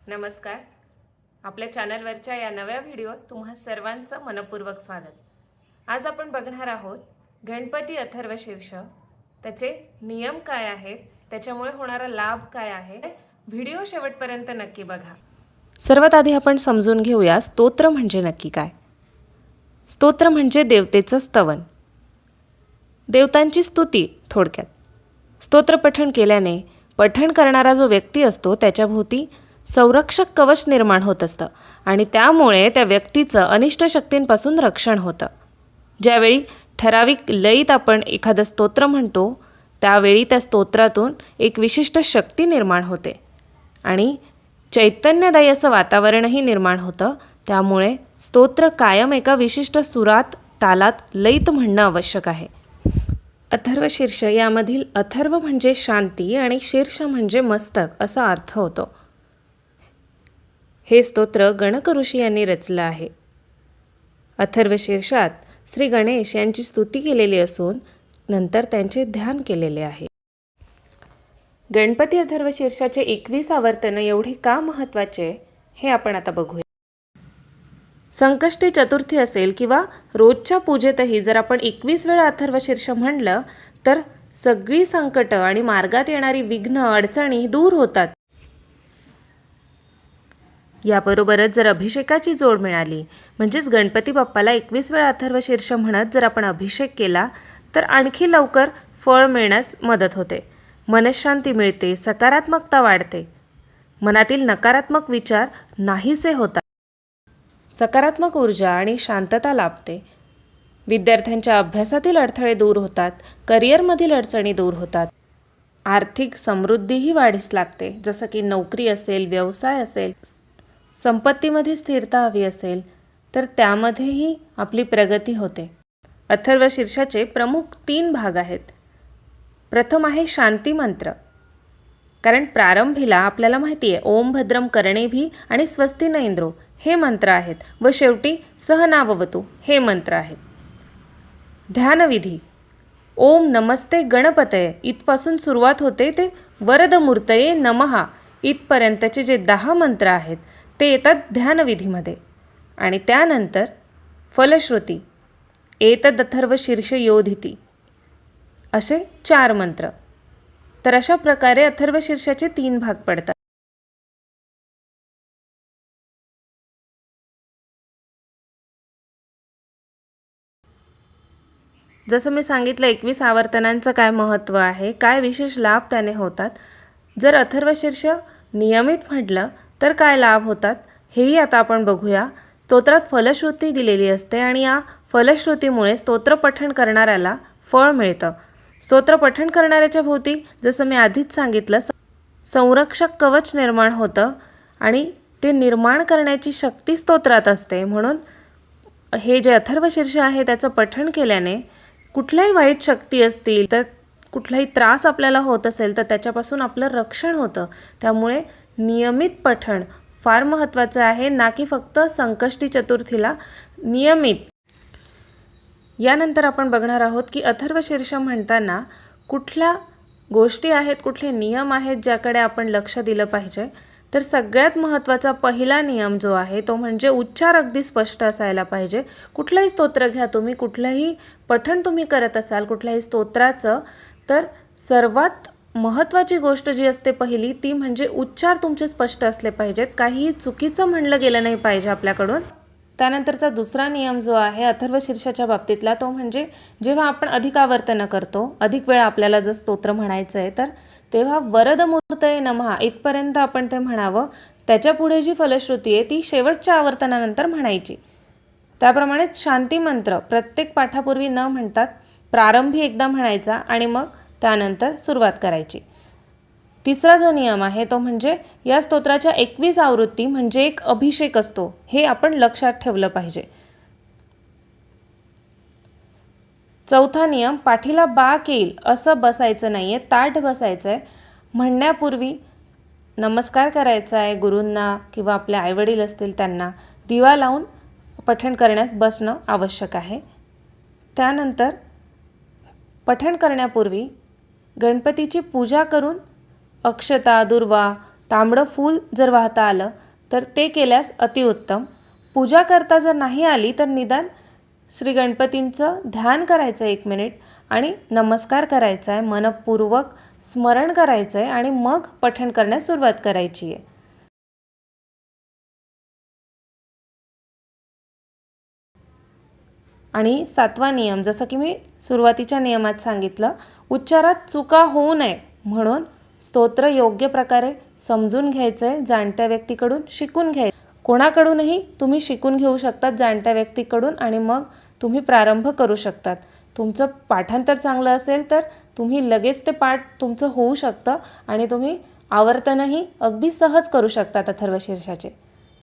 नमस्कार. आपल्या चॅनलवरच्या या नव्या व्हिडिओत तुम्हा सर्वांचं मनपूर्वक स्वागत. आज आपण बघणार आहोत गणपती अथर्वशीर्ष, त्याचे नियम काय आहेत, त्याच्यामुळे होणारा लाभ काय आहे. व्हिडिओ शेवटपर्यंत नक्की बघा. सर्वात आधी आपण समजून घेऊया स्तोत्र म्हणजे नक्की काय. स्तोत्र म्हणजे देवतेचं स्तवन, देवतांची स्तुती थोडक्यात. स्तोत्र पठण केल्याने पठण करणारा जो व्यक्ती असतो त्याच्याभोवती संरक्षक कवच निर्माण होत असतं आणि त्यामुळे त्या व्यक्तीचं अनिष्ट शक्तींपासून रक्षण होतं. ज्यावेळी ठराविक लयीत आपण एखादं स्तोत्र म्हणतो त्यावेळी त्या स्तोत्रातून एक विशिष्ट शक्ती निर्माण होते आणि चैतन्यदायी असं वातावरणही निर्माण होतं. त्यामुळे स्तोत्र कायम एका विशिष्ट सुरात, तालात, लयीत म्हणणं आवश्यक आहे. अथर्वशीर्ष यामधील अथर्व म्हणजे शांती आणि शीर्ष म्हणजे मस्तक असा अर्थ होतो. हे स्तोत्र गणक ऋषी यांनी रचलं आहे. अथर्वशीर्षात श्री गणेश यांची स्तुती केलेली असून नंतर त्यांचे ध्यान केलेले आहे. गणपती अथर्वशीर्षाचे 21 आवर्तन एवढे का महत्त्वाचे हे आपण आता बघूया. संकष्टी चतुर्थी असेल किंवा रोजच्या पूजेतही जर आपण 21 वेळा अथर्वशीर्ष म्हणलं तर सगळी संकटं आणि मार्गात येणारी विघ्न, अडचणी दूर होतात. याबरोबरच जर अभिषेकाची जोड मिळाली, म्हणजेच गणपती बाप्पाला 21 वेळा अथर्वशीर्ष म्हणत जर आपण अभिषेक केला तर आणखी लवकर फळ मिळण्यास मदत होते. मनःशांती मिळते, सकारात्मकता वाढते, मनातील नकारात्मक विचार नाहीसे होतात, सकारात्मक ऊर्जा आणि शांतता लाभते. विद्यार्थ्यांच्या अभ्यासातील अडथळे दूर होतात, करिअरमधील अडचणी दूर होतात, आर्थिक समृद्धीही वाढीस लागते. जसं की नोकरी असेल, व्यवसाय असेल, संपत्तीमध्ये स्थिरता हवी असेल तर त्यामध्येही आपली प्रगती होते. अथर्वशीर्षाचे प्रमुख 3 भाग आहेत. प्रथम आहे शांती मंत्र, कारण प्रारंभीला आपल्याला माहिती आहे ओम भद्रम कर्णेभी आणि स्वस्ति न इंद्रो हे मंत्र आहेत व शेवटी सहनाववतु हे मंत्र आहेत. ध्यानविधी ओम नमस्ते गणपतये इथपासून सुरुवात होते ते वरदमूर्तये नमहा इथपर्यंतचे जे 10 मंत्र आहेत ते येतात ध्यानविधीमध्ये. आणि त्यानंतर फलश्रुती एतदथर्वशीर्ष योधिती असे 4 मंत्र. तर अशा प्रकारे अथर्वशीर्षाचे 3 भाग पडतात. जसं मी सांगितलं 21 आवर्तनांचं काय महत्त्व आहे, काय विशेष लाभ त्याने होतात. जर अथर्वशीर्ष नियमित म्हटलं तर काय लाभ होतात हेही आता आपण बघूया. स्तोत्रात फलश्रुती दिलेली असते आणि या फलश्रुतीमुळे स्तोत्र पठण करणाऱ्याला फळ मिळतं. स्तोत्र पठण करणाऱ्याच्या भोवती जसं मी आधीच सांगितलं संरक्षक कवच निर्माण होतं आणि ते निर्माण करण्याची शक्ती स्तोत्रात असते. म्हणून हे जे अथर्वशीर्ष आहे त्याचं पठण केल्याने कुठल्याही वाईट शक्ती असतील तर कुठलाही त्रास आपल्याला होत असेल तर त्याच्यापासून आपलं रक्षण होतं. त्यामुळे नियमित पठण फार महत्त्वाचं आहे, ना की फक्त संकष्टी चतुर्थीला नियमित. यानंतर आपण बघणार आहोत की अथर्वशीर्ष म्हणताना कुठल्या गोष्टी आहेत, कुठले नियम आहेत ज्याकडे आपण लक्ष दिलं पाहिजे. तर सगळ्यात महत्त्वाचा पहिला नियम जो आहे तो म्हणजे उच्चार अगदी स्पष्ट असायला पाहिजे. कुठलंही स्तोत्र घ्या तुम्ही, कुठलंही पठण तुम्ही करत असाल कुठल्याही स्तोत्राचं, तर सर्वात महत्त्वाची गोष्ट जी असते पहिली ती म्हणजे उच्चार तुमचे स्पष्ट असले पाहिजेत. काहीही चुकीचं म्हणलं गेलं नाही पाहिजे आपल्याकडून. त्यानंतरचा दुसरा नियम जो आहे अथर्वशीर्षाच्या बाबतीतला तो म्हणजे जेव्हा आपण अधिक आवर्तनं करतो, अधिक वेळा आपल्याला जर स्तोत्र म्हणायचं आहे तर तेव्हा वरदमूर्तये नमः इथपर्यंत आपण ते म्हणावं. त्याच्या पुढे जी फलश्रुती आहे ती शेवटच्या आवर्तनानंतर म्हणायची. त्याप्रमाणेच शांती मंत्र प्रत्येक पाठापूर्वी न म्हणतात प्रारंभी एकदा म्हणायचा आणि मग त्यानंतर सुरुवात करायची. तिसरा जो नियम आहे तो म्हणजे या स्तोत्राच्या 21 आवृत्ती म्हणजे एक अभिषेक असतो, हे आपण लक्षात ठेवलं पाहिजे. चौथा नियम पाठीला बाक येईल असं बसायचं नाही आहे, ताठ बसायचं आहे. म्हणण्यापूर्वी नमस्कार करायचा आहे गुरूंना किंवा आपले आईवडील असतील त्यांना. दिवा लावून पठण करण्यास बसणं आवश्यक आहे. त्यानंतर पठण करण्यापूर्वी गणपतीची पूजा करून अक्षता, दुर्वा तांबडं फूल जर वाहता आलं तर ते केल्यास अतिउत्तम. पूजा करता जर नाही आली तर निदान श्री गणपतींचं ध्यान करायचं 1 मिनिट आणि नमस्कार करायचा आहे, मनपूर्वक स्मरण करायचं आहे आणि मग पठण करण्यास सुरुवात करायची आहे. आणि 7वा नियम, जसं की मी सुरुवातीच्या नियमात सांगितलं, उच्चारात चुका होऊ नये म्हणून स्तोत्र योग्य प्रकारे समजून घ्यायचं आहे, जाणत्या व्यक्तीकडून शिकून घ्यायचं. कोणाकडूनही तुम्ही शिकून घेऊ शकतात जाणत्या व्यक्तीकडून आणि मग तुम्ही प्रारंभ करू शकतात. तुमचं पाठांतर चांगलं असेल तर तुम्ही लगेच ते पाठ तुमचं होऊ शकतं आणि तुम्ही आवर्तनही अगदी सहज करू शकतात अथर्वशीर्षाचे.